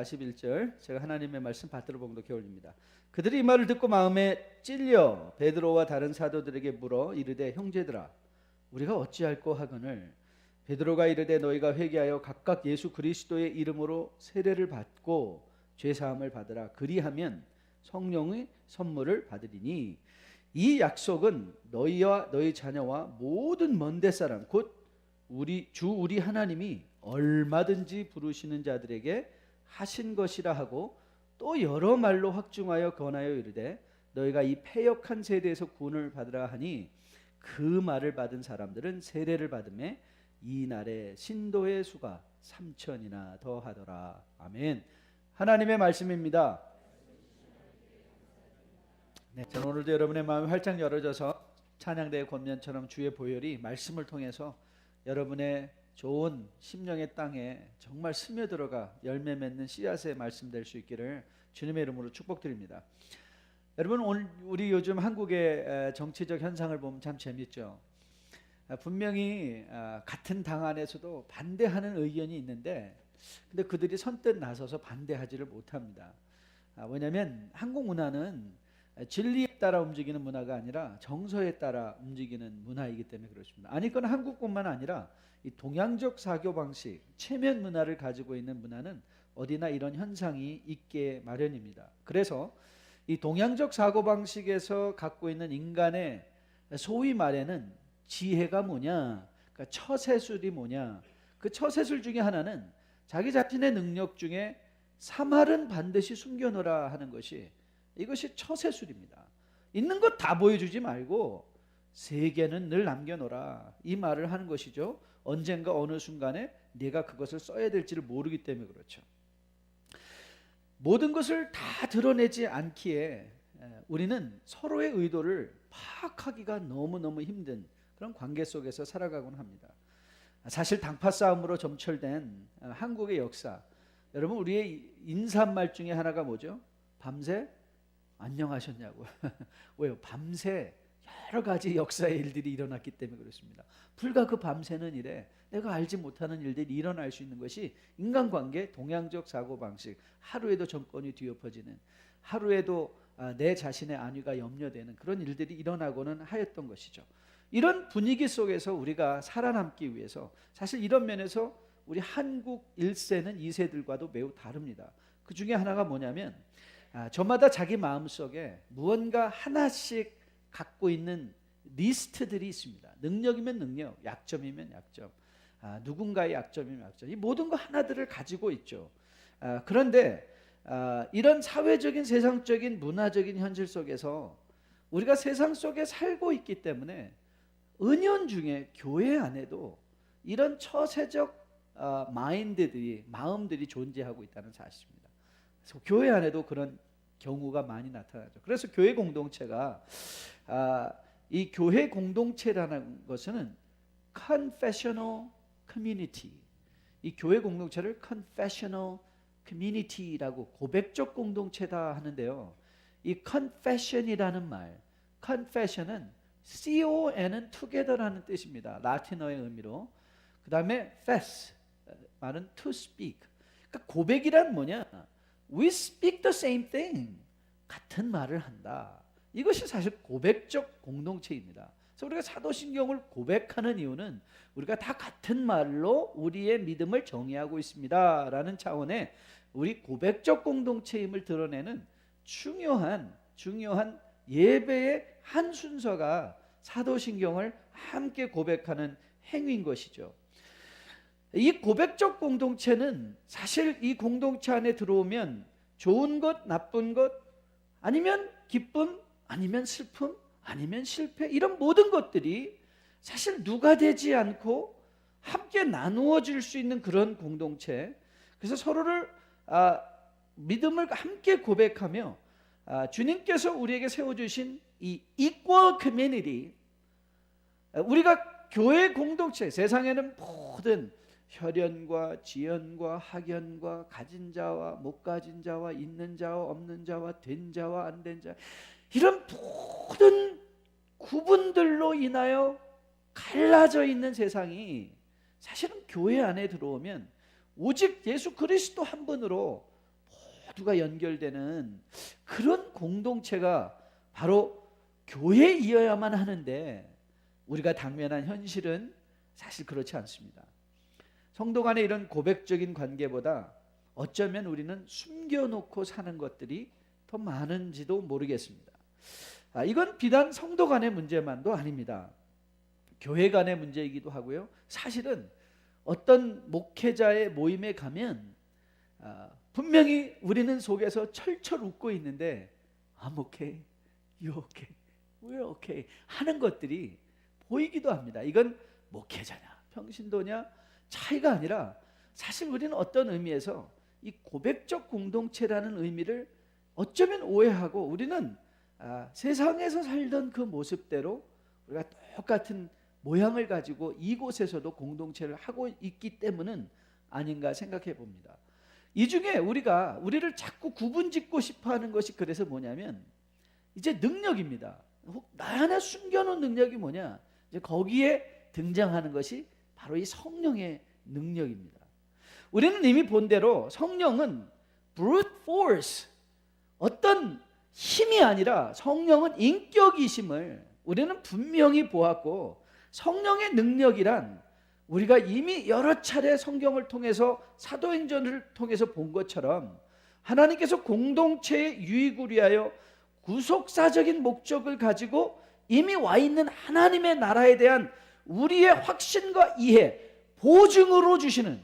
41절 제가 하나님의 말씀 받들어 봉독해 올립니다. 그들이 이 말을 듣고 마음에 찔려 베드로와 다른 사도들에게 물어 이르되 형제들아 우리가 어찌할꼬 하거늘 베드로가 이르되 너희가 회개하여 각각 예수 그리스도의 이름으로 세례를 받고 죄 사함을 받으라. 그리하면 성령의 선물을 받으리니 이 약속은 너희와 너희 자녀와 모든 먼데 사람 곧 우리 하나님이 얼마든지 부르시는 자들에게 하신 것이라 하고 또 여러 말로 확증하여 권하여 이르되 너희가 이 패역한 세대에서 구원을 받으라 하니 그 말을 받은 사람들은 세례를 받음에 이 날에 신도의 수가 3,000이나 더하더라. 아멘. 하나님의 말씀입니다. 네, 저는 오늘도 여러분의 마음이 활짝 열어져서 찬양대의 권면처럼 주의 보혈이 말씀을 통해서 여러분의 좋은 심령의 땅에 정말 스며들어가 열매 맺는 씨앗의 말씀 될 수 있기를 주님의 이름으로 축복드립니다. 여러분 오늘 우리 요즘 한국의 정치적 현상을 보면 참 재밌죠. 분명히 같은 당 안에서도 반대하는 의견이 있는데 근데 그들이 선뜻 나서서 반대하지를 못합니다. 왜냐하면 한국 문화는 진리에 따라 움직이는 문화가 아니라 정서에 따라 움직이는 문화이기 때문에 그렇습니다. 아니 그건 한국뿐만 아니라 이 동양적 사교 방식, 체면 문화를 가지고 있는 문화는 어디나 이런 현상이 있게 마련입니다. 그래서 이 동양적 사고 방식에서 갖고 있는 인간의 소위 말에는 지혜가 뭐냐, 그러니까 처세술이 뭐냐, 그 처세술 중에 하나는 자기 자신의 능력 중에 3할은 반드시 숨겨놓으라 하는 것이 이것이 처세술입니다. 있는 것 다 보여주지 말고 3개는 늘 남겨놓으라 이 말을 하는 것이죠. 언젠가 어느 순간에 내가 그것을 써야 될지를 모르기 때문에 그렇죠. 모든 것을 다 드러내지 않기에 우리는 서로의 의도를 파악하기가 너무너무 힘든 그런 관계 속에서 살아가곤 합니다. 사실 당파 싸움으로 점철된 한국의 역사, 여러분 우리의 인사말 중에 하나가 뭐죠? 밤새 안녕하셨냐고. 왜요? 밤새 여러 가지 역사의 일들이 일어났기 때문에 그렇습니다. 불과 그 밤새는 일에 내가 알지 못하는 일들이 일어날 수 있는 것이 인간관계 동양적 사고방식, 하루에도 정권이 뒤엎어지는, 하루에도 내 자신의 안위가 염려되는 그런 일들이 일어나고는 하였던 것이죠. 이런 분위기 속에서 우리가 살아남기 위해서 사실 이런 면에서 우리 한국 1세는 2세들과도 매우 다릅니다. 그 중에 하나가 뭐냐면 저마다 자기 마음속에 무언가 하나씩 갖고 있는 리스트들이 있습니다. 능력이면 능력, 약점이면 약점, 누군가의 약점이면 약점, 이 모든 거 하나들을 가지고 있죠. 그런데 이런 사회적인 세상적인 문화적인 현실 속에서 우리가 세상 속에 살고 있기 때문에 은연중에 교회 안에도 이런 처세적 마음들이 존재하고 있다는 사실입니다. 그래서 교회 안에도 그런 경우가 많이 나타나죠. 그래서 교회 공동체가 이 교회 공동체라는 것은 confessional community, 이 교회 공동체를 confessional community라고 고백적 공동체다 하는데요. 이 confession이라는 말, confession은 con은 together라는 뜻입니다. 라틴어의 의미로. 그 다음에 fess 말은 to speak. 그러니까 고백이란 뭐냐? We speak the same thing. 같은 말을 한다. 이것이 사실 고백적 공동체입니다. 그래서 우리가 사도신경을 고백하는 이유는 우리가 다 같은 말로 우리의 믿음을 정의하고 있습니다 라는 차원의 우리 고백적 공동체임을 드러내는 중요한 예배의 한 순서가 사도신경을 함께 고백하는 행위인 것이죠. 이 고백적 공동체는 사실 이 공동체 안에 들어오면 좋은 것, 나쁜 것, 아니면 기쁨, 아니면 슬픔, 아니면 실패, 이런 모든 것들이 사실 누가 되지 않고 함께 나누어 줄 수 있는 그런 공동체. 그래서 서로를 믿음을 함께 고백하며 주님께서 우리에게 세워주신 이 equal community, 우리가 교회 공동체, 세상에는 모든 혈연과 지연과 학연과 가진 자와 못 가진 자와 있는 자와 없는 자와 된 자와 안 된 자, 이런 모든 구분들로 인하여 갈라져 있는 세상이 사실은 교회 안에 들어오면 오직 예수 그리스도 한 분으로 모두가 연결되는 그런 공동체가 바로 교회이어야만 하는데, 우리가 당면한 현실은 사실 그렇지 않습니다. 성도 간의 이런 고백적인 관계보다 어쩌면 우리는 숨겨놓고 사는 것들이 더 많은지도 모르겠습니다. 이건 비단 성도 간의 문제만도 아닙니다. 교회 간의 문제이기도 하고요. 사실은 어떤 목회자의 모임에 가면 분명히 우리는 속에서 철철 웃고 있는데 I'm okay, you okay, we're okay 하는 것들이 보이기도 합니다. 이건 목회자냐 평신도냐 차이가 아니라 사실 우리는 어떤 의미에서 이 고백적 공동체라는 의미를 어쩌면 오해하고, 우리는 세상에서 살던 그 모습대로 우리가 똑같은 모양을 가지고 이곳에서도 공동체를 하고 있기 때문은 아닌가 생각해 봅니다. 이 중에 우리를 자꾸 구분짓고 싶어하는 것이 그래서 뭐냐면 이제 능력입니다. 나 안에 숨겨놓은 능력이 뭐냐, 이제 거기에 등장하는 것이 바로 이 성령의 능력입니다. 우리는 이미 본 대로 성령은 brute force, 어떤 힘이 아니라 성령은 인격이심을 우리는 분명히 보았고, 성령의 능력이란 우리가 이미 여러 차례 성경을 통해서 사도행전을 통해서 본 것처럼 하나님께서 공동체의 유익을 위하여 구속사적인 목적을 가지고 이미 와 있는 하나님의 나라에 대한 우리의 확신과 이해, 보증으로 주시는,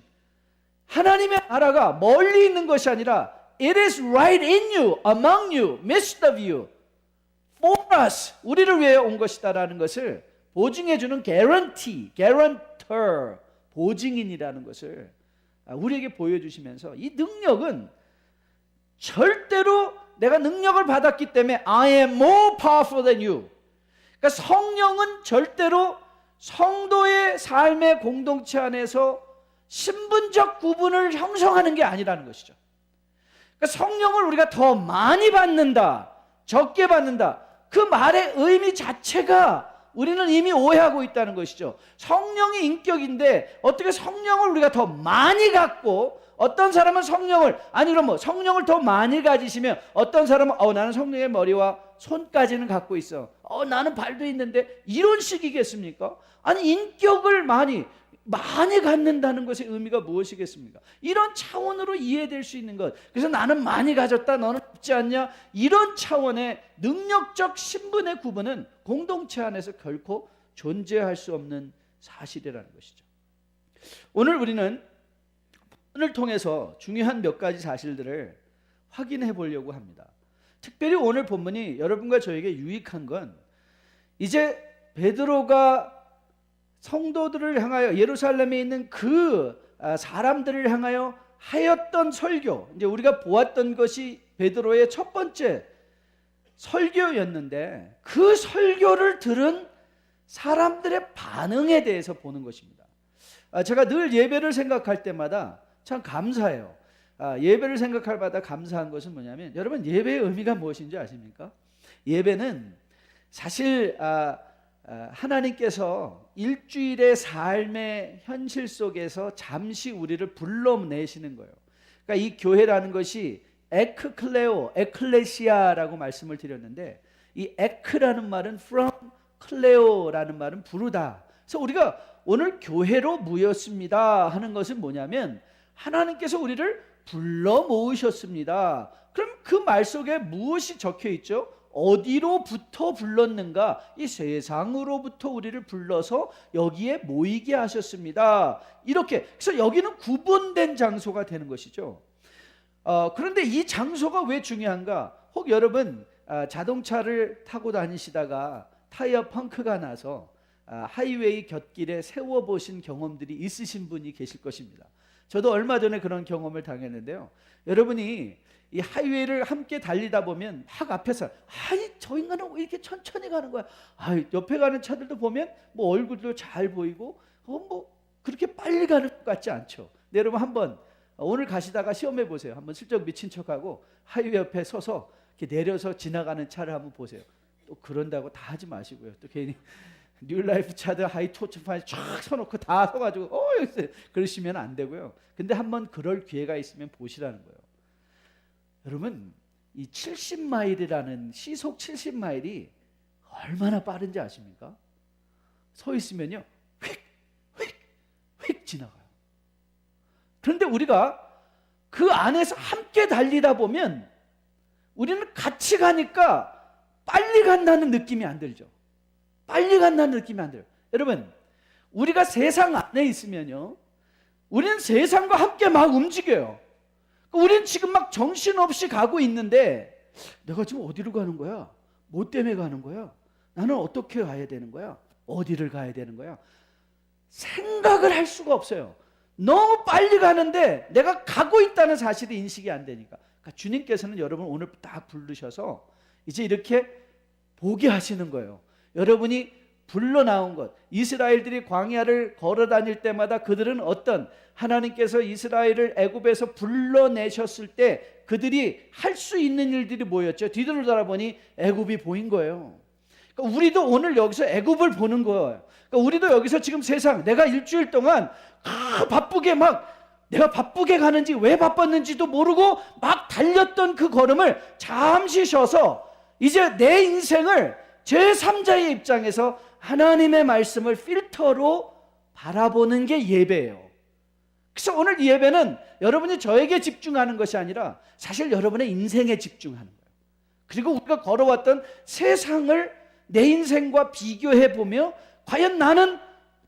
하나님의 나라가 멀리 있는 것이 아니라 It is right in you, among you, midst of you, for us, 우리를 위해 온 것이다라는 것을 보증해 주는 guarantee, guarantor, 보증인이라는 것을 우리에게 보여주시면서, 이 능력은 절대로 내가 능력을 받았기 때문에 I am more powerful than you, 그러니까 성령은 절대로 성도의 삶의 공동체 안에서 신분적 구분을 형성하는 게 아니라는 것이죠. 그러니까 성령을 우리가 더 많이 받는다, 적게 받는다, 그 말의 의미 자체가 우리는 이미 오해하고 있다는 것이죠. 성령이 인격인데 어떻게 성령을 우리가 더 많이 갖고, 어떤 사람은 성령을, 아니 그럼 성령을 더 많이 가지시면 어떤 사람은 나는 성령의 머리와 손까지는 갖고 있어, 나는 발도 있는데, 이런 식이겠습니까? 아니 인격을 많이 갖는다는 것의 의미가 무엇이겠습니까? 이런 차원으로 이해될 수 있는 것, 그래서 나는 많이 가졌다 너는 없지 않냐, 이런 차원의 능력적 신분의 구분은 공동체 안에서 결코 존재할 수 없는 사실이라는 것이죠. 오늘 우리는 본문을 통해서 중요한 몇 가지 사실들을 확인해 보려고 합니다. 특별히 오늘 본문이 여러분과 저에게 유익한 건, 이제 베드로가 성도들을 향하여, 예루살렘에 있는 그 사람들을 향하여 하였던 설교, 이제 우리가 보았던 것이 베드로의 첫 번째 설교였는데, 그 설교를 들은 사람들의 반응에 대해서 보는 것입니다. 제가 늘 예배를 생각할 때마다 참 감사해요. 예배를 생각할 때마다 감사한 것은 뭐냐면, 여러분 예배의 의미가 무엇인지 아십니까? 예배는 사실 하나님께서 일주일의 삶의 현실 속에서 잠시 우리를 불러내시는 거예요. 그러니까 이 교회라는 것이 에크클레오, 에클레시아라고 말씀을 드렸는데, 이 에크라는 말은 from, 클레오라는 말은 부르다. 그래서 우리가 오늘 교회로 모였습니다 하는 것은 뭐냐면, 하나님께서 우리를 불러 모으셨습니다. 그럼 그 말 속에 무엇이 적혀 있죠? 어디로부터 불렀는가? 이 세상으로부터 우리를 불러서 여기에 모이게 하셨습니다. 이렇게, 그래서 여기는 구분된 장소가 되는 것이죠. 그런데 이 장소가 왜 중요한가? 혹 여러분 자동차를 타고 다니시다가 타이어 펑크가 나서 하이웨이 곁길에 세워보신 경험들이 있으신 분이 계실 것입니다. 저도 얼마 전에 그런 경험을 당했는데요. 여러분이 이 하이웨이를 함께 달리다 보면 막 앞에서 저 인간은 왜 이렇게 천천히 가는 거야? 옆에 가는 차들도 보면 뭐 얼굴도 잘 보이고 뭐 그렇게 빨리 가는 것 같지 않죠. 네, 여러분 한번 오늘 가시다가 시험해 보세요. 한번 슬쩍 미친 척하고 하이웨이 옆에 서서 이렇게 내려서 지나가는 차를 한번 보세요. 또 그런다고 다 하지 마시고요. 또 괜히 뉴라이프 차들 하이 토치판에 쫙 서놓고 다 서가지고 그러시면 안 되고요. 근데 한번 그럴 기회가 있으면 보시라는 거예요. 여러분, 이 70마일이라는 시속 70마일이 얼마나 빠른지 아십니까? 서 있으면요, 휙 지나가요. 그런데 우리가 그 안에서 함께 달리다 보면 우리는 같이 가니까 빨리 간다는 느낌이 안 들죠. 빨리 간다는 느낌이 안 들어요. 여러분, 우리가 세상 안에 있으면요, 우리는 세상과 함께 막 움직여요. 우리는 지금 막 정신없이 가고 있는데 내가 지금 어디로 가는 거야? 뭐 때문에 가는 거야? 나는 어떻게 가야 되는 거야? 어디를 가야 되는 거야? 생각을 할 수가 없어요. 너무 빨리 가는데 내가 가고 있다는 사실이 인식이 안 되니까. 그러니까 주님께서는 여러분 오늘 딱 부르셔서 이제 이렇게 보게 하시는 거예요. 여러분이 불러 나온 것, 이스라엘들이 광야를 걸어 다닐 때마다 그들은 어떤, 하나님께서 이스라엘을 애굽에서 불러내셨을 때 그들이 할 수 있는 일들이 뭐였죠? 뒤돌아보니 애굽이 보인 거예요. 그러니까 우리도 오늘 여기서 애굽을 보는 거예요. 그러니까 우리도 여기서 지금 세상, 내가 일주일 동안 바쁘게 내가 바쁘게 가는지 왜 바빴는지도 모르고 막 달렸던 그 걸음을 잠시 쉬어서 이제 내 인생을 제3자의 입장에서 하나님의 말씀을 필터로 바라보는 게 예배예요. 그래서 오늘 이 예배는 여러분이 저에게 집중하는 것이 아니라 사실 여러분의 인생에 집중하는 거예요. 그리고 우리가 걸어왔던 세상을 내 인생과 비교해 보며 과연 나는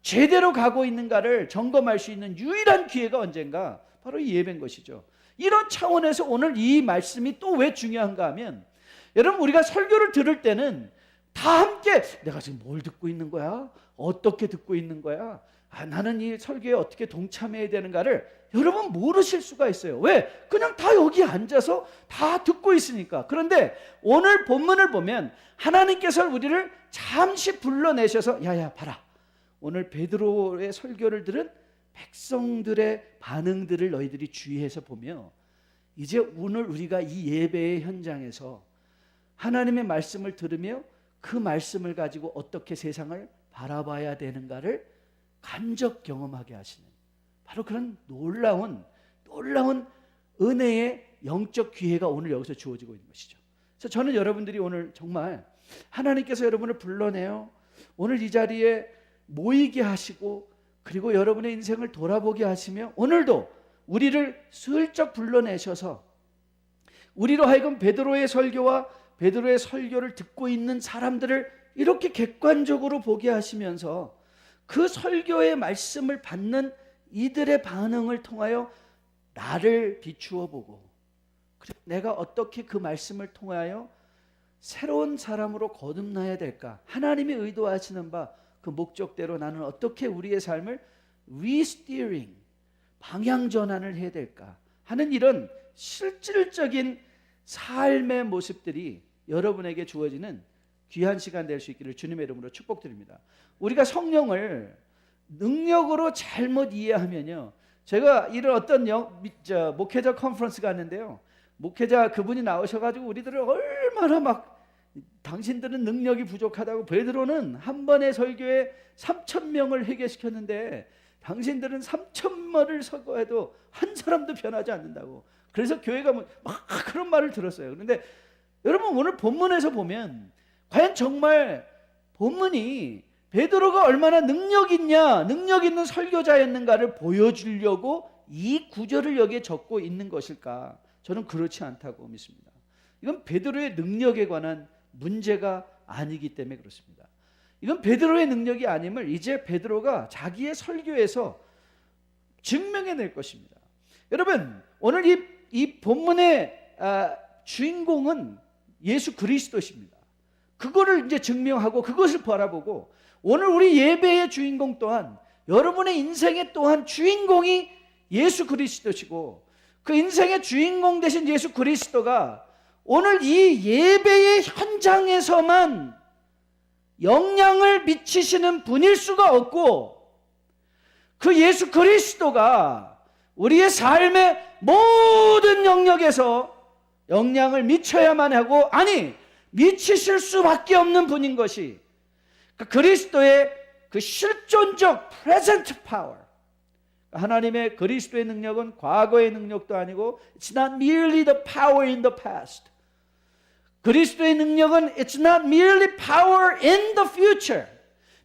제대로 가고 있는가를 점검할 수 있는 유일한 기회가 언젠가 바로 이 예배인 것이죠. 이런 차원에서 오늘 이 말씀이 또 왜 중요한가 하면, 여러분 우리가 설교를 들을 때는 다 함께 내가 지금 뭘 듣고 있는 거야? 어떻게 듣고 있는 거야? 나는 이 설교에 어떻게 동참해야 되는가를 여러분 모르실 수가 있어요. 왜? 그냥 다 여기 앉아서 다 듣고 있으니까. 그런데 오늘 본문을 보면 하나님께서 우리를 잠시 불러내셔서 야야 봐라, 오늘 베드로의 설교를 들은 백성들의 반응들을 너희들이 주의해서 보며 이제 오늘 우리가 이 예배의 현장에서 하나님의 말씀을 들으며 그 말씀을 가지고 어떻게 세상을 바라봐야 되는가를 간접 경험하게 하시는 바로 그런 놀라운 은혜의 영적 기회가 오늘 여기서 주어지고 있는 것이죠. 그래서 저는 여러분들이 오늘 정말 하나님께서 여러분을 불러내요 오늘 이 자리에 모이게 하시고 그리고 여러분의 인생을 돌아보게 하시며 오늘도 우리를 슬쩍 불러내셔서 우리로 하여금 베드로의 설교와 베드로의 설교를 듣고 있는 사람들을 이렇게 객관적으로 보게 하시면서 그 설교의 말씀을 받는 이들의 반응을 통하여 나를 비추어 보고 그리고 내가 어떻게 그 말씀을 통하여 새로운 사람으로 거듭나야 될까, 하나님이 의도하시는 바 그 목적대로 나는 어떻게 우리의 삶을 리스티어링, 방향 전환을 해야 될까 하는 이런 실질적인 삶의 모습들이 여러분에게 주어지는 귀한 시간 될 수 있기를 주님의 이름으로 축복드립니다. 우리가 성령을 능력으로 잘못 이해하면요, 제가 이런 어떤 목회자 컨퍼런스 갔는데요, 목회자 그분이 나오셔가지고 우리들을 얼마나 막 당신들은 능력이 부족하다고, 베드로는 한 번의 설교에 3,000명을 회개시켰는데 당신들은 3,000번을 설교해도 한 사람도 변하지 않는다고. 그래서 교회가 막 그런 말을 들었어요. 그런데 여러분 오늘 본문에서 보면 과연 정말 본문이 베드로가 얼마나 능력 있는 설교자였는가를 보여주려고 이 구절을 여기에 적고 있는 것일까? 저는 그렇지 않다고 믿습니다. 이건 베드로의 능력에 관한 문제가 아니기 때문에 그렇습니다. 이건 베드로의 능력이 아님을 이제 베드로가 자기의 설교에서 증명해낼 것입니다. 여러분 오늘 이 본문의 주인공은 예수 그리스도십니다. 그거를 이제 증명하고 그것을 바라보고 오늘 우리 예배의 주인공 또한 여러분의 인생의 또한 주인공이 예수 그리스도시고 그 인생의 주인공 되신 예수 그리스도가 오늘 이 예배의 현장에서만 영향을 미치시는 분일 수가 없고 그 예수 그리스도가 우리의 삶의 모든 영역에서 영향을 미쳐야만 하고 아니 미치실 수밖에 없는 분인 것이 그리스도의 그 실존적 present power, 하나님의 그리스도의 능력은 과거의 능력도 아니고 It's not merely the power in the past. 그리스도의 능력은 It's not merely power in the future.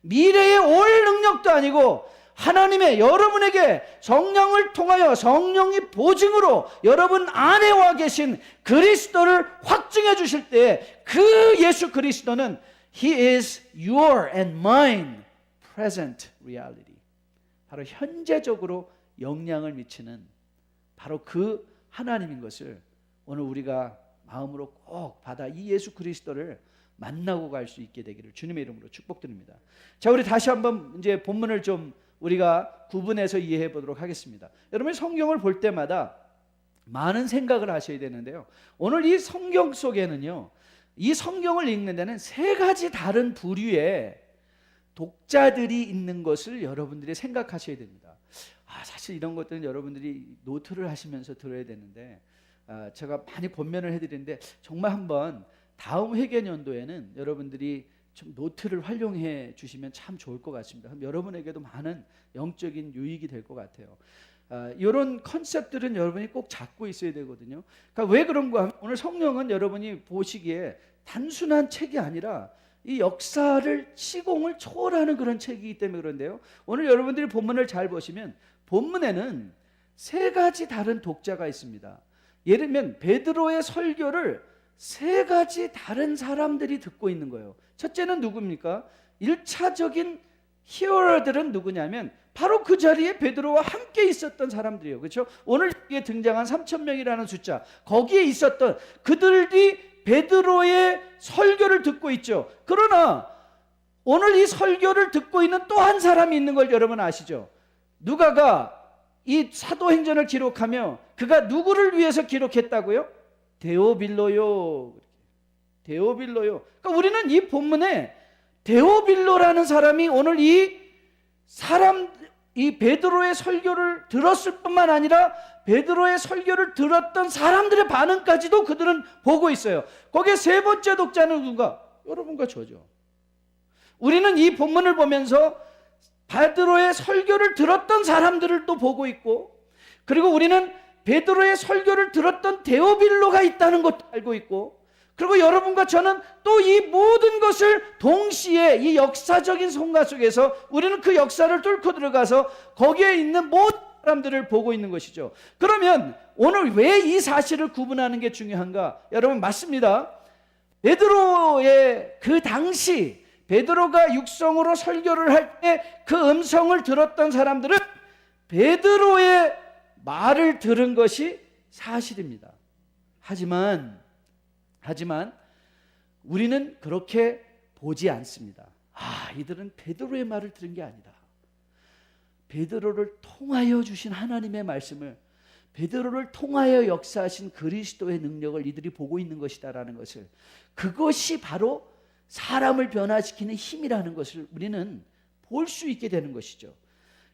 미래에 올 능력도 아니고 하나님의 여러분에게 성령을 통하여 성령이 보증으로 여러분 안에 와 계신 그리스도를 확증해 주실 때 그 예수 그리스도는 He is your and mine present reality. 바로 현재적으로 영향을 미치는 바로 그 하나님인 것을 오늘 우리가 마음으로 꼭 받아 이 예수 그리스도를 만나고 갈 수 있게 되기를 주님의 이름으로 축복드립니다. 자, 우리 다시 한번 이제 본문을 좀 우리가 구분해서 이해해 보도록 하겠습니다. 여러분 성경을 볼 때마다 많은 생각을 하셔야 되는데요. 오늘 이 성경 속에는요, 이 성경을 읽는 데는 세 가지 다른 부류의 독자들이 있는 것을 여러분들이 생각하셔야 됩니다. 사실 이런 것들은 여러분들이 노트를 하시면서 들어야 되는데 제가 많이 권면을 해드리는데 정말 한번 다음 회계연도에는 여러분들이 좀 노트를 활용해 주시면 참 좋을 것 같습니다. 그럼 여러분에게도 많은 영적인 유익이 될 것 같아요. 이런 컨셉들은 여러분이 꼭 잡고 있어야 되거든요. 그러니까 왜 그런가 하면 오늘 성령은 여러분이 보시기에 단순한 책이 아니라 이 역사를 시공을 초월하는 그런 책이기 때문에 그런데요. 오늘 여러분들이 본문을 잘 보시면 본문에는 세 가지 다른 독자가 있습니다. 예를 들면 베드로의 설교를 세 가지 다른 사람들이 듣고 있는 거예요. 첫째는 누굽니까? 1차적인 히어로들은 누구냐면 바로 그 자리에 베드로와 함께 있었던 사람들이에요. 그렇죠? 오늘 여기에 등장한 3,000명이라는 숫자, 거기에 있었던 그들이 베드로의 설교를 듣고 있죠. 그러나 오늘 이 설교를 듣고 있는 또 한 사람이 있는 걸 여러분 아시죠? 누가가 이 사도행전을 기록하며 그가 누구를 위해서 기록했다고요? 데오빌로요. 데오빌로요. 그러니까 우리는 이 본문에 데오빌로라는 사람이 오늘 이 베드로의 설교를 들었을 뿐만 아니라 베드로의 설교를 들었던 사람들의 반응까지도 그들은 보고 있어요. 거기에 세 번째 독자는 누가? 여러분과 저죠. 우리는 이 본문을 보면서 베드로의 설교를 들었던 사람들을 또 보고 있고, 그리고 우리는 베드로의 설교를 들었던 데오빌로가 있다는 것도 알고 있고, 그리고 여러분과 저는 또 이 모든 것을 동시에 이 역사적인 성과 속에서 우리는 그 역사를 뚫고 들어가서 거기에 있는 모든 사람들을 보고 있는 것이죠. 그러면 오늘 왜 이 사실을 구분하는 게 중요한가? 여러분 맞습니다. 베드로의 그 당시 베드로가 육성으로 설교를 할 때 그 음성을 들었던 사람들은 베드로의 말을 들은 것이 사실입니다. 하지만 우리는 그렇게 보지 않습니다. 이들은 베드로의 말을 들은 게 아니다. 베드로를 통하여 주신 하나님의 말씀을, 베드로를 통하여 역사하신 그리스도의 능력을 이들이 보고 있는 것이다라는 것을, 그것이 바로 사람을 변화시키는 힘이라는 것을 우리는 볼 수 있게 되는 것이죠.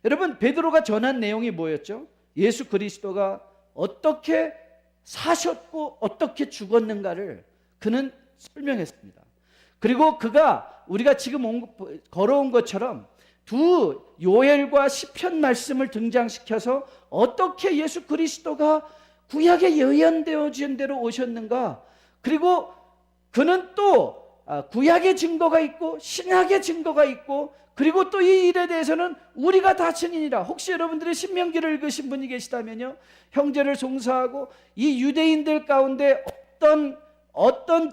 여러분, 베드로가 전한 내용이 뭐였죠? 예수 그리스도가 어떻게 사셨고 어떻게 죽었는가를 그는 설명했습니다. 그리고 그가 우리가 지금 걸어온 것처럼 두 요엘과 시편 말씀을 등장시켜서 어떻게 예수 그리스도가 구약에 예언되어진 대로 오셨는가, 그리고 그는 또 구약의 증거가 있고 신약의 증거가 있고, 그리고 또 이 일에 대해서는 우리가 다 증인이라. 혹시 여러분들이 신명기를 읽으신 분이 계시다면요, 형제를 송사하고 이 유대인들 가운데 어떤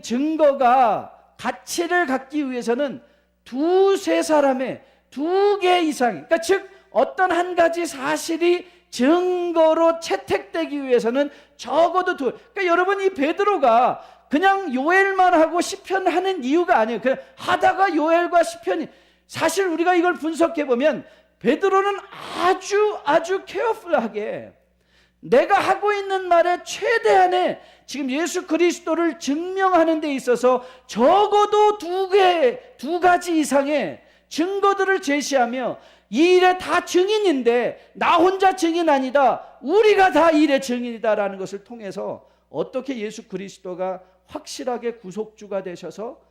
증거가 가치를 갖기 위해서는 두세 사람의 2개 이상, 그러니까 즉 어떤 한 가지 사실이 증거로 채택되기 위해서는 적어도 그러니까 여러분, 이 베드로가 그냥 요엘만 하고 시편 하는 이유가 아니에요. 그냥 하다가 요엘과 시편이, 사실 우리가 이걸 분석해 보면 베드로는 아주 케어풀하게 내가 하고 있는 말의 최대한의 지금 예수 그리스도를 증명하는 데 있어서 적어도 두 가지 이상의 증거들을 제시하며 이 일에 다 증인인데 나 혼자 증인 아니다, 우리가 다 이 일의 증인이다라는 것을 통해서 어떻게 예수 그리스도가 확실하게 구속주가 되셔서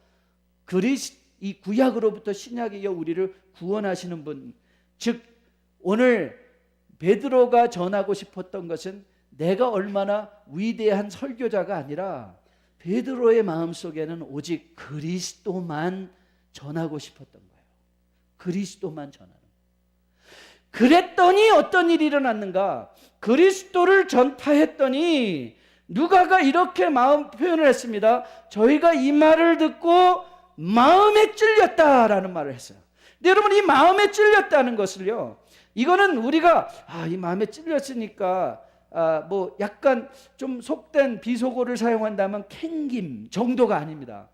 이 구약으로부터 신약에 이어 우리를 구원하시는 분, 즉 오늘 베드로가 전하고 싶었던 것은 내가 얼마나 위대한 설교자가 아니라 베드로의 마음속에는 오직 그리스도만 전하고 싶었던 거예요. 그리스도만 전하는 거예요. 그랬더니 어떤 일이 일어났는가? 그리스도를 전파했더니 누가가 이렇게 마음 표현을 했습니다. 저희가 이 말을 듣고 마음에 찔렸다라는 말을 했어요. 근데 여러분, 이 마음에 찔렸다는 것을요, 이거는 우리가 이 마음에 찔렸으니까 뭐 약간 좀 속된 비속어를 사용한다면 캥김 정도가 아닙니다.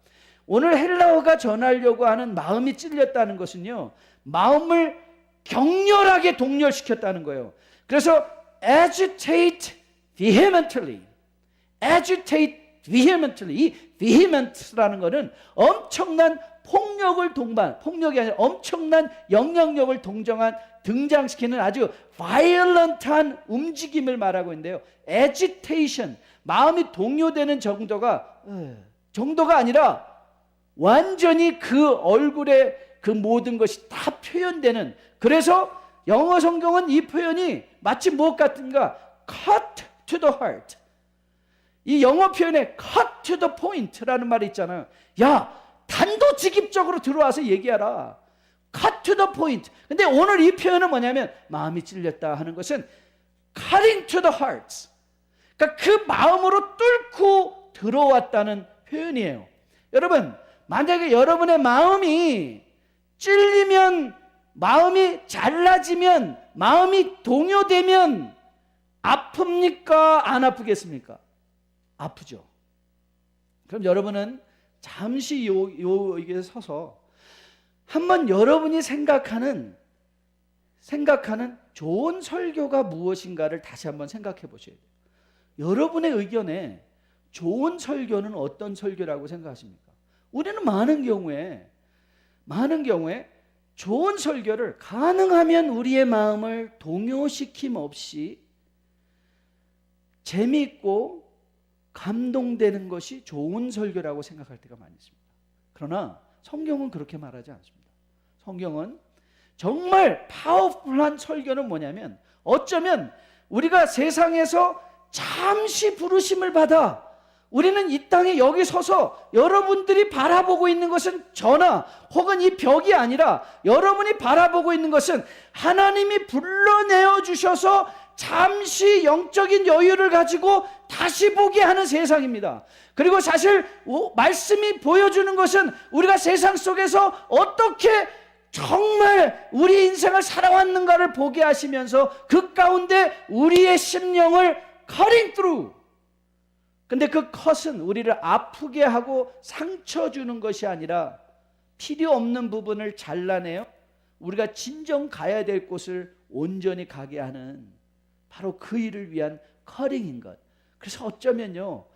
오늘 헬라어가 전하려고 하는 마음이 찔렸다는 것은요, 마음을 격렬하게 동렬시켰다는 거예요. 그래서 agitate vehemently, agitate vehemently. 이 vehement라는 것은 엄청난 폭력을 폭력이 아니라 엄청난 영향력을 등장시키는 아주 violent한 움직임을 말하고 있는데요. agitation, 마음이 동요되는 정도가 아니라 완전히 그 얼굴에 그 모든 것이 다 표현되는, 그래서 영어 성경은 이 표현이 마치 무엇 같은가? cut to the heart. 이 영어 표현에 cut to the point라는 말이 있잖아요. 야, 단도직입적으로 들어와서 얘기하라. cut to the point. 근데 오늘 이 표현은 뭐냐면 마음이 찔렸다 하는 것은 cutting to the heart. 그러니까 그 마음으로 뚫고 들어왔다는 표현이에요. 여러분, 만약에 여러분의 마음이 찔리면, 마음이 잘라지면, 마음이 동요되면 아픕니까? 안 아프겠습니까? 아프죠. 그럼 여러분은 잠시 여기에 서서 한번 여러분이 생각하는 좋은 설교가 무엇인가를 다시 한번 생각해 보셔야 돼요. 여러분의 의견에 좋은 설교는 어떤 설교라고 생각하십니까? 우리는 많은 경우에 좋은 설교를 가능하면 우리의 마음을 동요시킴 없이 재미있고 감동되는 것이 좋은 설교라고 생각할 때가 많이 있습니다. 그러나 성경은 그렇게 말하지 않습니다. 성경은 정말 파워풀한 설교는 뭐냐면, 어쩌면 우리가 세상에서 잠시 부르심을 받아 우리는 이 땅에 여기 서서 여러분들이 바라보고 있는 것은 저나 혹은 이 벽이 아니라 여러분이 바라보고 있는 것은 하나님이 불러내어 주셔서 잠시 영적인 여유를 가지고 다시 보게 하는 세상입니다. 그리고 사실 말씀이 보여주는 것은 우리가 세상 속에서 어떻게 정말 우리 인생을 살아왔는가를 보게 하시면서 그 가운데 우리의 심령을 cutting through. 근데 그 컷은 우리를 아프게 하고 상처 주는 것이 아니라 필요 없는 부분을 잘라내어 우리가 진정 가야 될 곳을 온전히 가게 하는 바로 그 일을 위한 커링인 것. 그래서 어쩌면요,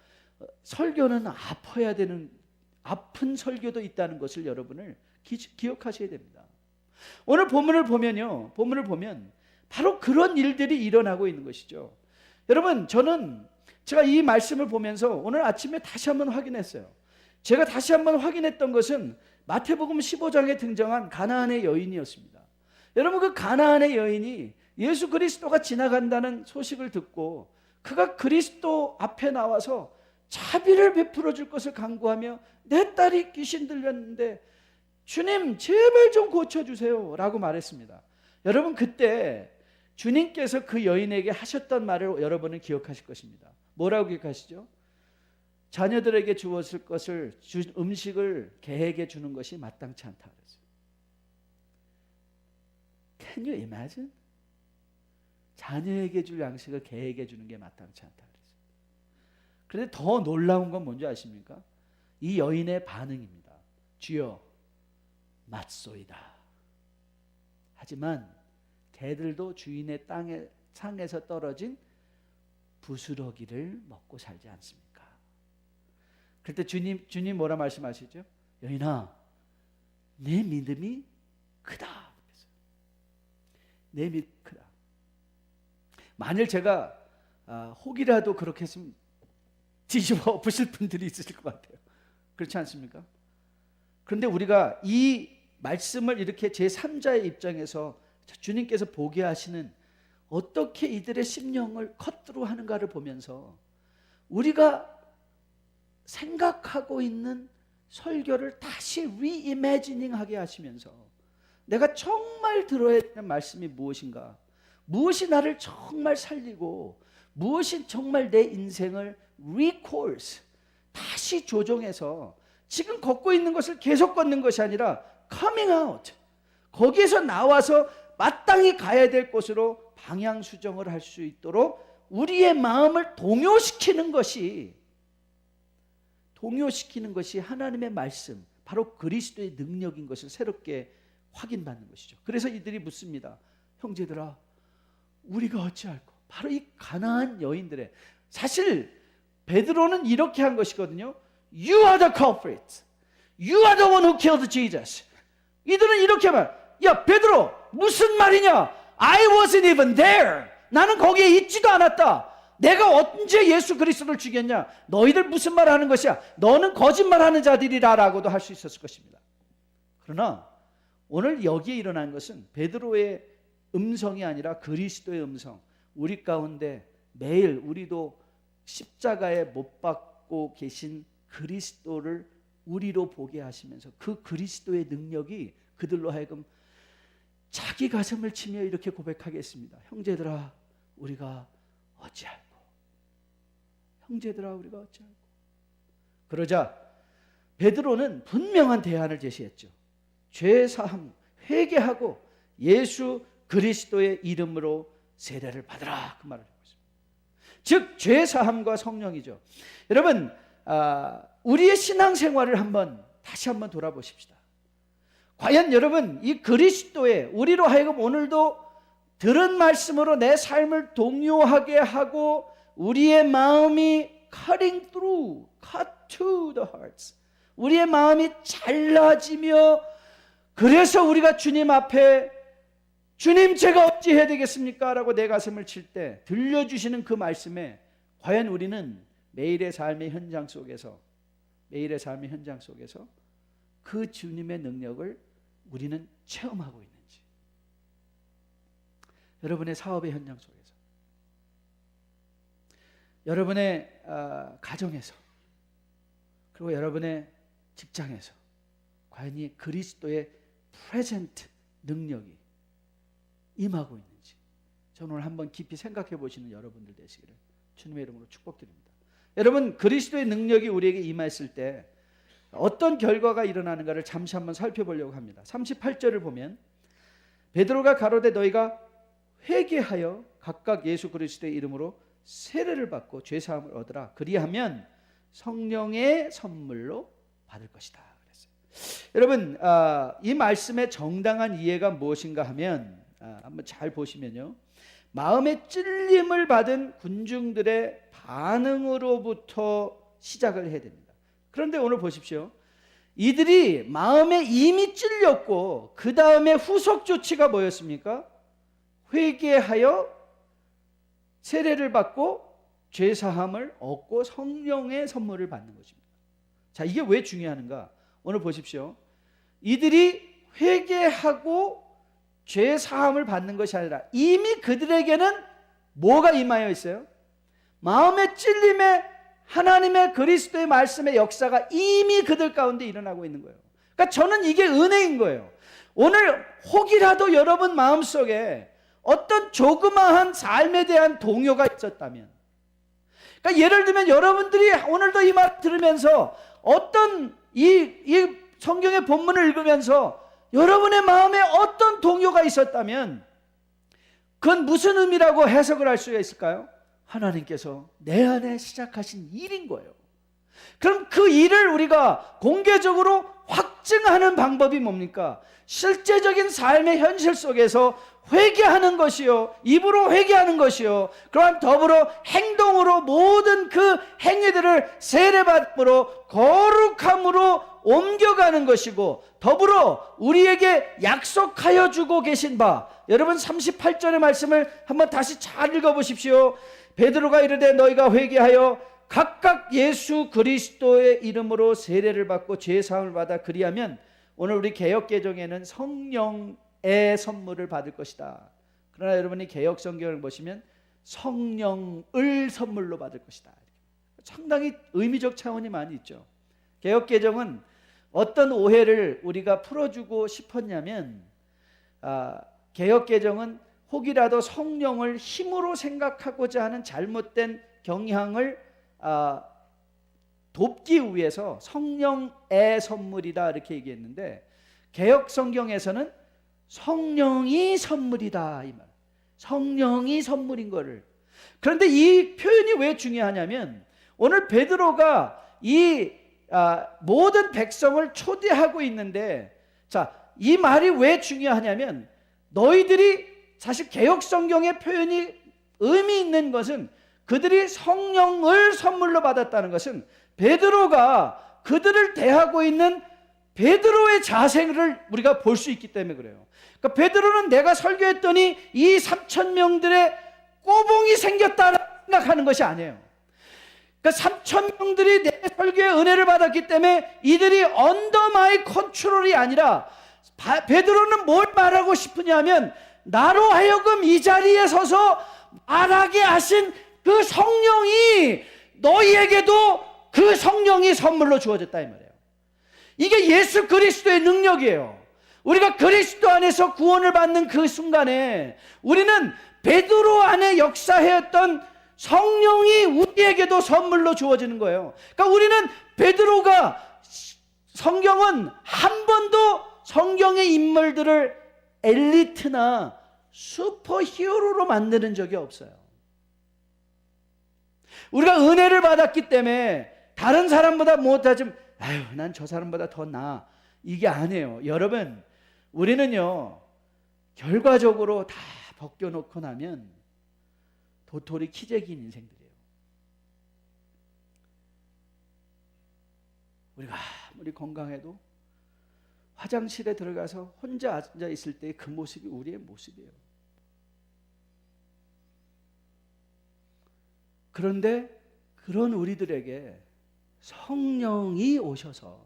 설교는 아파야 되는, 아픈 설교도 있다는 것을 여러분을 기억하셔야 됩니다. 오늘 본문을 보면 바로 그런 일들이 일어나고 있는 것이죠. 여러분, 제가 이 말씀을 보면서 오늘 아침에 다시 한번 확인했어요. 제가 다시 한번 확인했던 것은 마태복음 15장에 등장한 가나안의 여인이었습니다. 여러분, 그 가나안의 여인이 예수 그리스도가 지나간다는 소식을 듣고 그가 그리스도 앞에 나와서 자비를 베풀어 줄 것을 간구하며 내 딸이 귀신 들렸는데 주님 제발 좀 고쳐주세요 라고 말했습니다. 여러분, 그때 주님께서 그 여인에게 하셨던 말을 여러분은 기억하실 것입니다. 뭐라고 기억하시죠? 자녀들에게 주었을 것을 음식을 개에게 주는 것이 마땅치 않다 그랬어요. Can you imagine? 자녀에게 줄 양식을 개에게 주는 게 마땅치 않다 그랬어요. 그런데 더 놀라운 건 뭔지 아십니까? 이 여인의 반응입니다. 주여 맞소이다. 하지만 개들도 주인의 상에서 떨어진 부스러기를 먹고 살지 않습니까? 그때 주님 뭐라 말씀하시죠? 여인아, 내 믿음이 크다. 내 믿음이 크다. 만일 제가 혹이라도 그렇게 했으면 뒤집어 엎으실 분들이 있으실 것 같아요. 그렇지 않습니까? 그런데 우리가 이 말씀을 이렇게 제3자의 입장에서 주님께서 보게 하시는 어떻게 이들의 심령을 컷드루 하는가를 보면서 우리가 생각하고 있는 설교를 다시 리이매지닝하게 하시면서 내가 정말 들어야 되는 말씀이 무엇인가, 무엇이 나를 정말 살리고 무엇이 정말 내 인생을 리코스 다시 조정해서 지금 걷고 있는 것을 계속 걷는 것이 아니라 coming out, 거기에서 나와서 마땅히 가야 될 곳으로 방향 수정을 할 수 있도록 우리의 마음을 동요시키는 것이 하나님의 말씀, 바로 그리스도의 능력인 것을 새롭게 확인받는 것이죠. 그래서 이들이 묻습니다. 형제들아, 우리가 어찌할꼬? 바로 이 가난한 여인들의, 사실 베드로는 이렇게 한 것이거든요. You are the culprit. You are the one who killed Jesus. 이들은 이렇게 말, 야 베드로 무슨 말이냐? I wasn't even there. 나는 거기에 있지도 않았다. 내가 언제 예수 그리스도를 죽였냐? 너희들 무슨 말 하는 것이야? 너는 거짓말하는 자들이라 라고도 할 수 있었을 것입니다. 그러나 오늘 여기에 일어난 것은 베드로의 음성이 아니라 그리스도의 음성. 우리 가운데 매일 우리도 십자가에 못 박고 계신 그리스도를 우리로 보게 하시면서 그 그리스도의 능력이 그들로 하여금 자기 가슴을 치며 이렇게 고백하게 했습니다. 형제들아, 우리가 어찌할꼬? 형제들아, 우리가 어찌할꼬? 그러자 베드로는 분명한 대안을 제시했죠. 죄사함, 회개하고 예수 그리스도의 이름으로 세례를 받으라, 그 말을 하고 있습니다. 즉 죄사함과 성령이죠. 여러분, 우리의 신앙생활을 다시 한번 돌아보십시다. 과연 여러분, 이 그리스도의 우리로 하여금 오늘도 들은 말씀으로 내 삶을 동요하게 하고 우리의 마음이 cutting through, cut to the hearts, 우리의 마음이 잘라지며, 그래서 우리가 주님 앞에 주님 제가 어찌 해야 되겠습니까? 라고 내 가슴을 칠 때 들려주시는 그 말씀에 과연 우리는 매일의 삶의 현장 속에서 그 주님의 능력을 우리는 체험하고 있는지, 여러분의 사업의 현장 속에서, 여러분의 가정에서, 그리고 여러분의 직장에서 과연 이 그리스도의 프레젠트 능력이 임하고 있는지 저는 오늘 한번 깊이 생각해 보시는 여러분들 되시기를 주님의 이름으로 축복드립니다. 여러분, 그리스도의 능력이 우리에게 임했을 때 어떤 결과가 일어나는가를 잠시 한번 살펴보려고 합니다. 38절을 보면 베드로가 가로되 너희가 회개하여 각각 예수 그리스도의 이름으로 세례를 받고 죄사함을 얻으라. 그리하면 성령의 선물로 받을 것이다. 그랬어요. 여러분, 이 말씀의 정당한 이해가 무엇인가 하면 한번 잘 보시면요, 마음의 찔림을 받은 군중들의 반응으로부터 시작을 해야 됩니다. 그런데 오늘 보십시오. 이들이 마음에 이미 찔렸고 그 다음에 후속 조치가 뭐였습니까? 회개하여 세례를 받고 죄사함을 얻고 성령의 선물을 받는 것입니다. 자, 이게 왜 중요한가? 오늘 보십시오. 이들이 회개하고 죄사함을 받는 것이 아니라 이미 그들에게는 뭐가 임하여 있어요? 마음의 찔림에 하나님의 그리스도의 말씀의 역사가 이미 그들 가운데 일어나고 있는 거예요. 그러니까 저는 이게 은혜인 거예요. 오늘 혹이라도 여러분 마음속에 어떤 조그마한 삶에 대한 동요가 있었다면, 그러니까 예를 들면 여러분들이 오늘도 이 말 들으면서 어떤 이 성경의 본문을 읽으면서 여러분의 마음에 어떤 동요가 있었다면 그건 무슨 의미라고 해석을 할 수가 있을까요? 하나님께서 내 안에 시작하신 일인 거예요. 그럼 그 일을 우리가 공개적으로 확증하는 방법이 뭡니까? 실제적인 삶의 현실 속에서 회개하는 것이요, 입으로 회개하는 것이요, 그러한 더불어 행동으로 모든 그 행위들을 세례받음으로 거룩함으로 옮겨가는 것이고, 더불어 우리에게 약속하여 주고 계신 바, 여러분 38절의 말씀을 한번 다시 잘 읽어보십시오. 베드로가 이르되 너희가 회개하여 각각 예수 그리스도의 이름으로 세례를 받고 죄사함을 받아 그리하면, 오늘 우리 개역개정에는 성령의 선물을 받을 것이다. 그러나 여러분이 개역 성경을 보시면 성령을 선물로 받을 것이다. 상당히 의미적 차원이 많이 있죠. 개역 개정은 어떤 오해를 우리가 풀어주고 싶었냐면, 개역 개정은 혹이라도 성령을 힘으로 생각하고자 하는 잘못된 경향을 돕기 위해서 성령의 선물이다 이렇게 얘기했는데, 개역 성경에서는 성령이 선물이다 이 말. 성령이 선물인 거를. 그런데 이 표현이 왜 중요하냐면, 오늘 베드로가 이 모든 백성을 초대하고 있는데, 자, 이 말이 왜 중요하냐면, 너희들이 사실 개역 성경의 표현이 의미 있는 것은, 그들이 성령을 선물로 받았다는 것은 베드로가 그들을 대하고 있는 베드로의 자세를 우리가 볼 수 있기 때문에 그래요. 그러니까 베드로는 내가 설교했더니 이 3,000명들의 꼬봉이 생겼다는 생각하는 것이 아니에요. 그러니까 3,000명들이 내 설교의 은혜를 받았기 때문에 이들이 언더 마이 컨트롤이 아니라, 베드로는 뭘 말하고 싶으냐면, 나로 하여금 이 자리에 서서 말하게 하신 그 성령이, 너희에게도 그 성령이 선물로 주어졌다 이 말이에요. 이게 예수 그리스도의 능력이에요. 우리가 그리스도 안에서 구원을 받는 그 순간에 우리는 베드로 안에 역사했던 성령이 우리에게도 선물로 주어지는 거예요. 그러니까 우리는 베드로가, 성경은 한 번도 성경의 인물들을 엘리트나 슈퍼히어로로 만드는 적이 없어요. 우리가 은혜를 받았기 때문에 다른 사람보다 못하지만, 아유, 난 저 사람보다 더 나아, 이게 아니에요. 여러분, 우리는요, 결과적으로 다 벗겨놓고 나면 도토리 키재기인 인생들이에요. 우리가 아무리 건강해도 화장실에 들어가서 혼자 앉아 있을 때 그 모습이 우리의 모습이에요. 그런데 그런 우리들에게 성령이 오셔서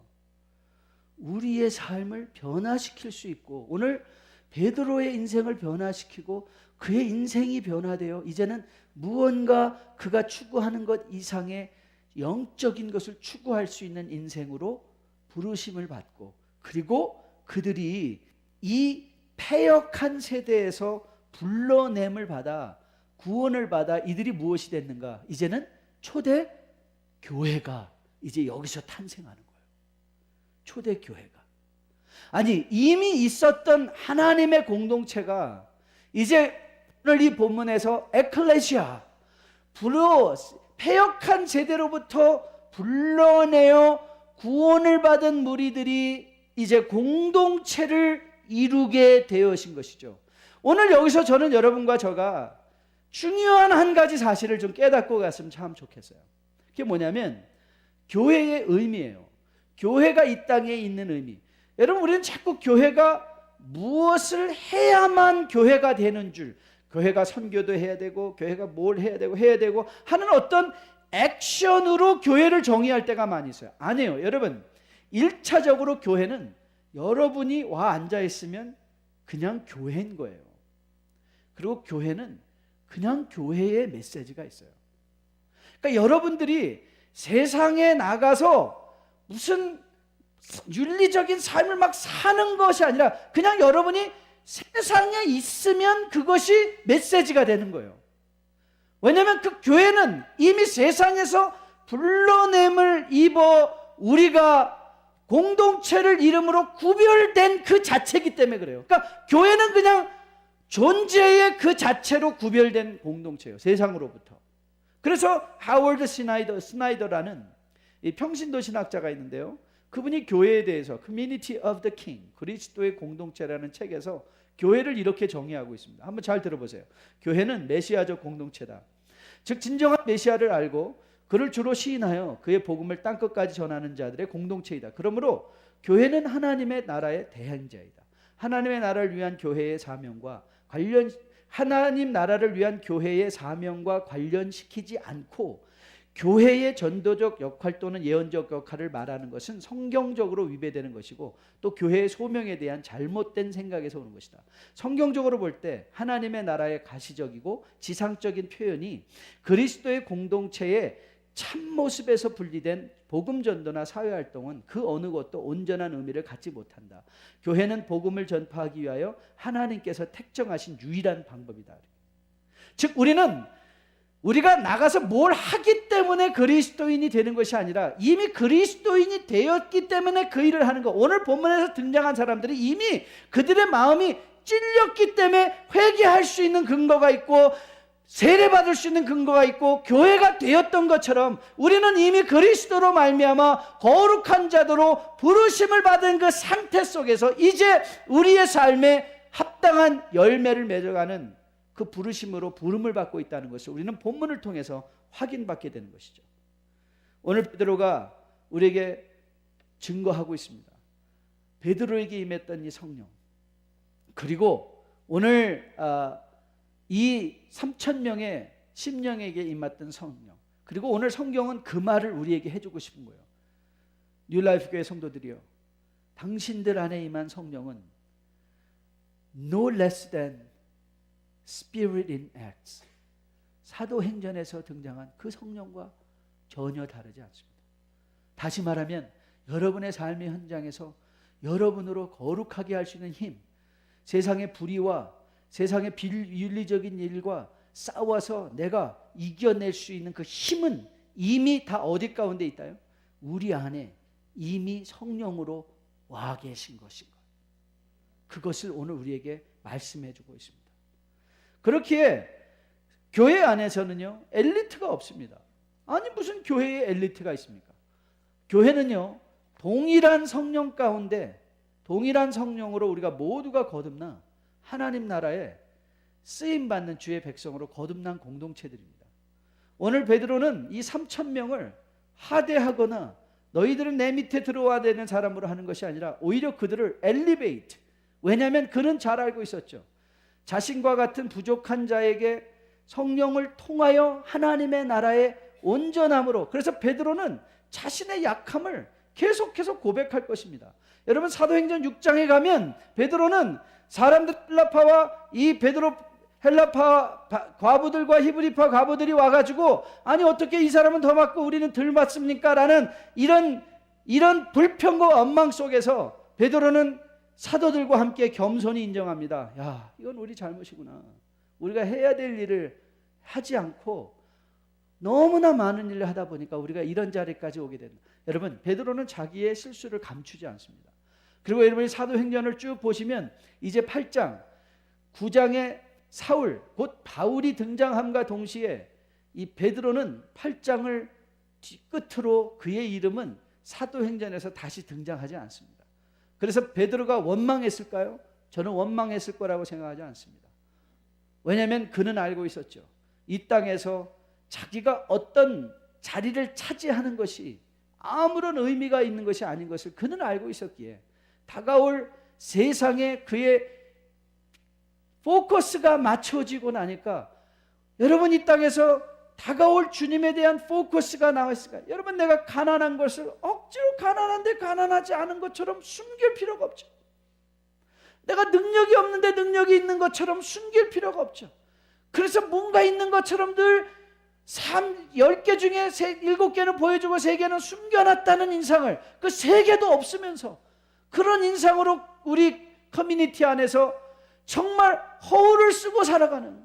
우리의 삶을 변화시킬 수 있고, 오늘 베드로의 인생을 변화시키고 그의 인생이 변화되어 이제는 무언가 그가 추구하는 것 이상의 영적인 것을 추구할 수 있는 인생으로 부르심을 받고, 그리고 그들이 이 패역한 세대에서 불러냄을 받아 구원을 받아 이들이 무엇이 됐는가? 이제는 초대 교회가 이제 여기서 탄생하는 거예요. 초대 교회가. 아니, 이미 있었던 하나님의 공동체가 이제 오늘 이 본문에서 에클레시아, 패역한 세대로부터 불러내어 구원을 받은 무리들이 이제 공동체를 이루게 되어진 것이죠. 오늘 여기서 저는 여러분과 저가 중요한 한 가지 사실을 좀 깨닫고 갔으면 참 좋겠어요. 그게 뭐냐면 교회의 의미예요. 교회가 이 땅에 있는 의미. 여러분, 우리는 자꾸 교회가 무엇을 해야만 교회가 되는 줄, 교회가 선교도 해야 되고 교회가 뭘 해야 되고 하는 어떤 액션으로 교회를 정의할 때가 많이 있어요. 아니에요. 여러분, 1차적으로 교회는 여러분이 와 앉아 있으면 그냥 교회인 거예요. 그리고 교회는 그냥 교회의 메시지가 있어요. 그러니까 여러분들이 세상에 나가서 무슨 윤리적인 삶을 막 사는 것이 아니라 그냥 여러분이 세상에 있으면 그것이 메시지가 되는 거예요. 왜냐하면 그 교회는 이미 세상에서 불러냄을 입어 우리가 공동체를 이름으로 구별된 그 자체이기 때문에 그래요. 그러니까 교회는 그냥 존재의 그 자체로 구별된 공동체예요. 세상으로부터. 그래서 하워드 스나이더라는 이 평신도 신학자가 있는데요. 그분이 교회에 대해서 Community of the King, 그리스도의 공동체라는 책에서 교회를 이렇게 정의하고 있습니다. 한번 잘 들어보세요. 교회는 메시아적 공동체다. 즉 진정한 메시아를 알고 그를 주로 시인하여 그의 복음을 땅끝까지 전하는 자들의 공동체이다. 그러므로 교회는 하나님의 나라의 대행자이다. 하나님의 나라를 위한 교회의 사명과 하나님 나라를 위한 교회의 사명과 관련시키지 않고 교회의 전도적 역할 또는 예언적 역할을 말하는 것은 성경적으로 위배되는 것이고 또 교회의 소명에 대한 잘못된 생각에서 오는 것이다. 성경적으로 볼 때 하나님의 나라의 가시적이고 지상적인 표현이 그리스도의 공동체의 참모습에서 분리된 복음 전도나 사회 활동은 그 어느 것도 온전한 의미를 갖지 못한다. 교회는 복음을 전파하기 위하여 하나님께서 택정하신 유일한 방법이다. 즉 우리가 나가서 뭘 하기 때문에 그리스도인이 되는 것이 아니라 이미 그리스도인이 되었기 때문에 그 일을 하는 것. 오늘 본문에서 등장한 사람들이 이미 그들의 마음이 찔렸기 때문에 회개할 수 있는 근거가 있고 세례받을 수 있는 근거가 있고 교회가 되었던 것처럼 우리는 이미 그리스도로 말미암아 거룩한 자도로 부르심을 받은 그 상태 속에서 이제 우리의 삶에 합당한 열매를 맺어가는 그 부르심으로 부름을 받고 있다는 것을 우리는 본문을 통해서 확인받게 되는 것이죠. 오늘 베드로가 우리에게 증거하고 있습니다. 베드로에게 임했던 이 성령, 그리고 오늘 이 3,000명의 심령에게 임했던 성령, 그리고 오늘 성경은 그 말을 우리에게 해주고 싶은 거예요. 뉴라이프 교회 성도들이요, 당신들 안에 임한 성령은 no less than Spirit in Acts, 사도행전에서 등장한 그 성령과 전혀 다르지 않습니다. 다시 말하면 여러분의 삶의 현장에서 여러분으로 거룩하게 할 수 있는 힘, 세상의 불의와 세상의 비윤리적인 일과 싸워서 내가 이겨낼 수 있는 그 힘은 이미 다 어디 가운데 있다요? 우리 안에 이미 성령으로 와 계신 것인 것. 그것을 오늘 우리에게 말씀해 주고 있습니다. 그렇기에 교회 안에서는요, 엘리트가 없습니다. 아니 무슨 교회에 엘리트가 있습니까? 교회는요, 동일한 성령 가운데 동일한 성령으로 우리가 모두가 거듭나 하나님 나라에 쓰임받는 주의 백성으로 거듭난 공동체들입니다. 오늘 베드로는 이 3,000명을 하대하거나 너희들은 내 밑에 들어와야 되는 사람으로 하는 것이 아니라 오히려 그들을 엘리베이트, 왜냐하면 그는 잘 알고 있었죠. 자신과 같은 부족한 자에게 성령을 통하여 하나님의 나라의 온전함으로, 그래서 베드로는 자신의 약함을 계속해서 고백할 것입니다. 여러분 사도행전 6장에 가면 베드로는 사람들 헬라파와 이 베드로 헬라파 과부들과 히브리파 과부들이 와가지고 아니 어떻게 이 사람은 더 맞고 우리는 덜 맞습니까? 라는 이런 불평과 원망 속에서 베드로는 사도들과 함께 겸손히 인정합니다. 야, 이건 우리 잘못이구나. 우리가 해야 될 일을 하지 않고 너무나 많은 일을 하다 보니까 우리가 이런 자리까지 오게 된다. 여러분 베드로는 자기의 실수를 감추지 않습니다. 그리고 여러분이 사도행전을 쭉 보시면 이제 8장 9장에 사울 곧 바울이 등장함과 동시에 이 베드로는 8장을 끝으로 그의 이름은 사도행전에서 다시 등장하지 않습니다. 그래서 베드로가 원망했을까요? 저는 원망했을 거라고 생각하지 않습니다. 왜냐하면 그는 알고 있었죠. 이 땅에서 자기가 어떤 자리를 차지하는 것이 아무런 의미가 있는 것이 아닌 것을 그는 알고 있었기에 다가올 세상에 그의 포커스가 맞춰지고 나니까 여러분 이 땅에서 다가올 주님에 대한 포커스가 나와 있을까요? 여러분 내가 가난한 것을 억지로 가난한데 가난하지 않은 것처럼 숨길 필요가 없죠. 내가 능력이 없는데 능력이 있는 것처럼 숨길 필요가 없죠. 그래서 뭔가 있는 것처럼 늘 10개 중에 7개는 보여주고 3개는 숨겨놨다는 인상을 그 3개도 없으면서 그런 인상으로 우리 커뮤니티 안에서 정말 허울을 쓰고 살아가는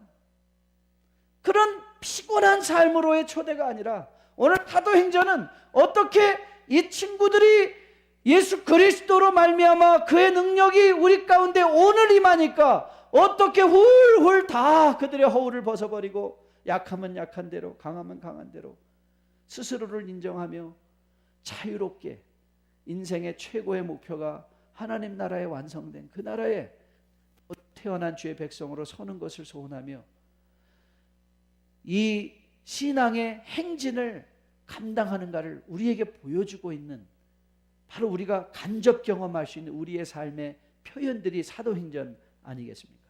그런 피곤한 삶으로의 초대가 아니라 오늘 사도행전은 어떻게 이 친구들이 예수 그리스도로 말미암아 그의 능력이 우리 가운데 오늘 임하니까 어떻게 훌훌 다 그들의 허울을 벗어버리고 약하면 약한 대로 강하면 강한 대로 스스로를 인정하며 자유롭게 인생의 최고의 목표가 하나님 나라에 완성된 그 나라에 태어난 주의 백성으로 서는 것을 소원하며 이 신앙의 행진을 감당하는가를 우리에게 보여주고 있는 바로 우리가 간접 경험할 수 있는 우리의 삶의 표현들이 사도행전 아니겠습니까?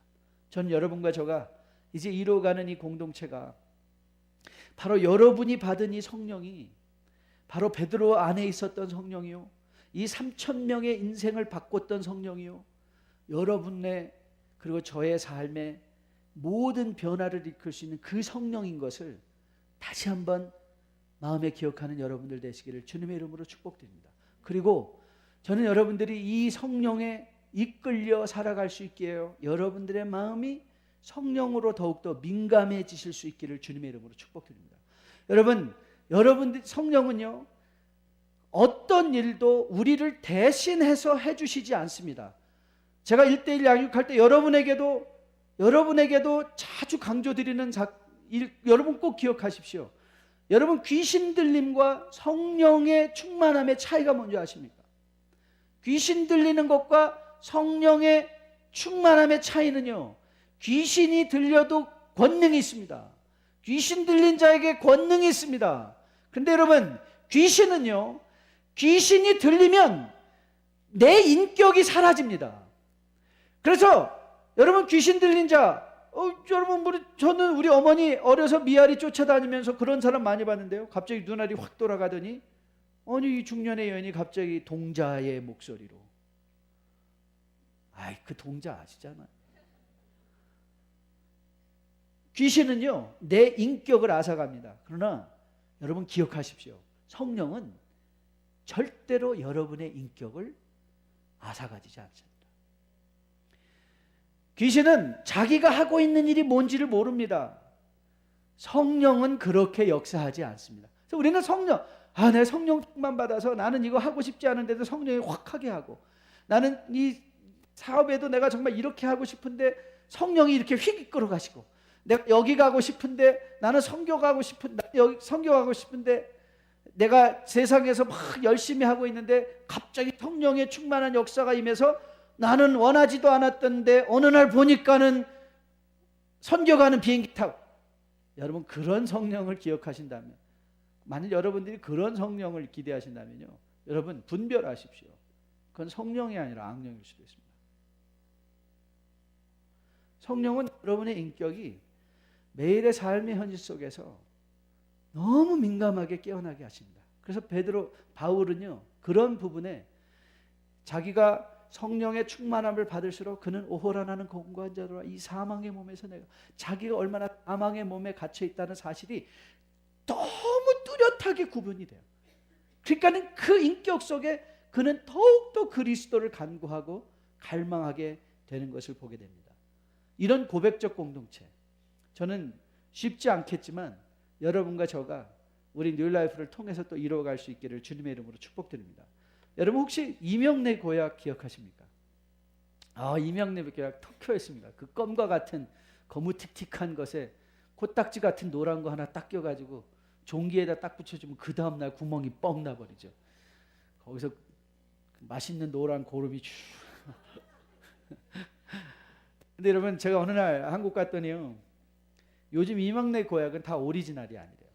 전 여러분과 저가 이제 이루어가는 이 공동체가 바로 여러분이 받은 이 성령이 바로 베드로 안에 있었던 성령이요, 이 3,000명의 인생을 바꿨던 성령이요, 여러분의 그리고 저의 삶에 모든 변화를 이끌 수 있는 그 성령인 것을 다시 한번 마음에 기억하는 여러분들 되시기를 주님의 이름으로 축복드립니다. 그리고 저는 여러분들이 이 성령에 이끌려 살아갈 수 있게 해요, 여러분들의 마음이 성령으로 더욱더 민감해지실 수 있기를 주님의 이름으로 축복드립니다. 여러분들 성령은요, 어떤 일도 우리를 대신해서 해주시지 않습니다. 제가 1:1 양육할 때 여러분에게도 자주 강조드리는 여러분 꼭 기억하십시오. 여러분, 귀신 들림과 성령의 충만함의 차이가 뭔지 아십니까? 귀신 들리는 것과 성령의 충만함의 차이는요, 귀신이 들려도 권능이 있습니다. 귀신 들린 자에게 권능이 있습니다. 그런데 여러분, 귀신은요, 귀신이 들리면 내 인격이 사라집니다. 그래서 여러분, 귀신 들린 자, 저는 우리 어머니 어려서 미아리 쫓아다니면서 그런 사람 많이 봤는데요, 갑자기 눈알이 확 돌아가더니 이 중년의 여인이 갑자기 동자의 목소리로, 그 동자 아시잖아요. 귀신은요, 내 인격을 앗아갑니다. 그러나 여러분 기억하십시오. 성령은 절대로 여러분의 인격을 앗아가지지 않습니다. 귀신은 자기가 하고 있는 일이 뭔지를 모릅니다. 성령은 그렇게 역사하지 않습니다. 그래서 우리는 내 성령 충만 받아서 나는 이거 하고 싶지 않은데도 성령이 확 하게 하고, 나는 이 사업에도 내가 정말 이렇게 하고 싶은데 성령이 이렇게 휙 이끌어 가시고, 내가 여기 가고 싶은데 나는 선교 가고 싶은데 내가 세상에서 막 열심히 하고 있는데 갑자기 성령의 충만한 역사가 임해서 나는 원하지도 않았던데 어느 날 보니까는 선교 가는 비행기 타고. 여러분, 그런 성령을 기억하신다면, 만일 여러분들이 그런 성령을 기대하신다면요, 여러분 분별하십시오. 그건 성령이 아니라 악령일 수도 있습니다. 성령은 여러분의 인격이 매일의 삶의 현실 속에서 너무 민감하게 깨어나게 하십니다. 그래서 바울은요, 그런 부분에 자기가 성령의 충만함을 받을수록 그는 오호라 나는 공고한 자로라, 이 사망의 몸에서 자기가 얼마나 사망의 몸에 갇혀 있다는 사실이 너무 뚜렷하게 구분이 돼요. 그러니까는 그 인격 속에 그는 더욱더 그리스도를 간구하고 갈망하게 되는 것을 보게 됩니다. 이런 고백적 공동체, 저는 쉽지 않겠지만 여러분과 저가 우리 뉴라이프를 통해서 또 이루어갈 수 있기를 주님의 이름으로 축복드립니다. 여러분, 혹시 이명래 고약 기억하십니까? 이명래 고약 터키였습니다. 그 껌과 같은 거무틱틱한 것에 코딱지 같은 노란 거 하나 딱 껴가지고 종기에다 딱 붙여주면 그 다음날 구멍이 뻥 나버리죠. 거기서 맛있는 노란 고름이 쭉. 근데 여러분, 제가 어느 날 한국 갔더니요, 요즘 이명래 고약은 다 오리지널이 아니래요.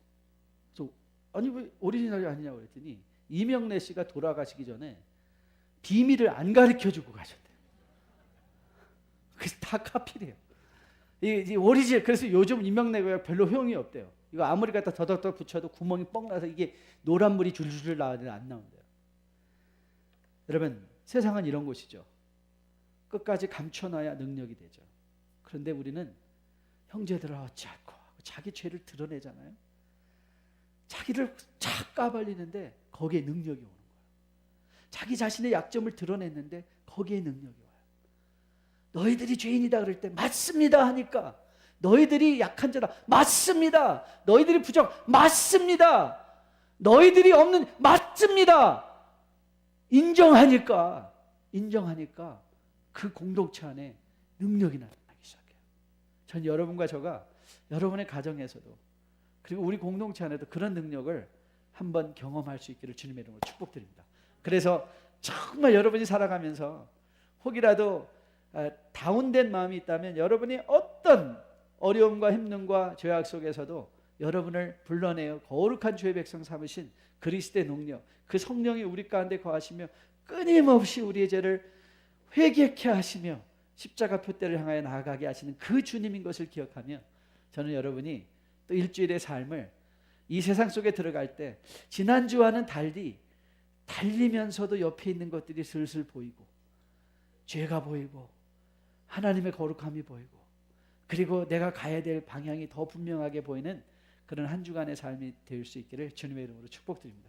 그래서 왜 오리지널이 아니냐고 그랬더니 이명래 씨가 돌아가시기 전에 비밀을 안 가르쳐주고 가셨대요. 그래서 다 카피래요. 이 오리지널. 그래서 요즘 이명래 고약 별로 효용이 없대요. 이거 아무리 갖다 더덕더덕 붙여도 구멍이 뻥 나서 이게 노란물이 줄줄 나오는데 안 나온대요. 여러분, 세상은 이런 곳이죠. 끝까지 감춰놔야 능력이 되죠. 그런데 우리는 형제들을 어찌할꼬 하고 자기 죄를 드러내잖아요. 자기를 착 까발리는데 거기에 능력이 오는 거예요. 자기 자신의 약점을 드러냈는데 거기에 능력이 와요. 너희들이 죄인이다 그럴 때 맞습니다 하니까, 너희들이 약한 자다 맞습니다, 너희들이 부정 맞습니다, 너희들이 없는 맞습니다, 인정하니까 그 공동체 안에 능력이 나타나기 시작해요. 전 여러분과 저가 여러분의 가정에서도 그리고 우리 공동체 안에도 그런 능력을 한번 경험할 수 있기를 주님의 이름으로 축복드립니다. 그래서 정말 여러분이 살아가면서 혹이라도 다운된 마음이 있다면 여러분이 어떤 어려움과 힘듦과 죄악 속에서도 여러분을 불러내어 거룩한 주의 백성 삼으신 그리스도의 능력, 그 성령이 우리 가운데 거하시며 끊임없이 우리의 죄를 회개케 하시며 십자가 표대를 향하여 나아가게 하시는 그 주님인 것을 기억하며, 저는 여러분이 또 일주일의 삶을 이 세상 속에 들어갈 때 지난주와는 달리 달리면서도 옆에 있는 것들이 슬슬 보이고 죄가 보이고 하나님의 거룩함이 보이고 그리고 내가 가야 될 방향이 더 분명하게 보이는 그런 한 주간의 삶이 될 수 있기를 주님의 이름으로 축복드립니다.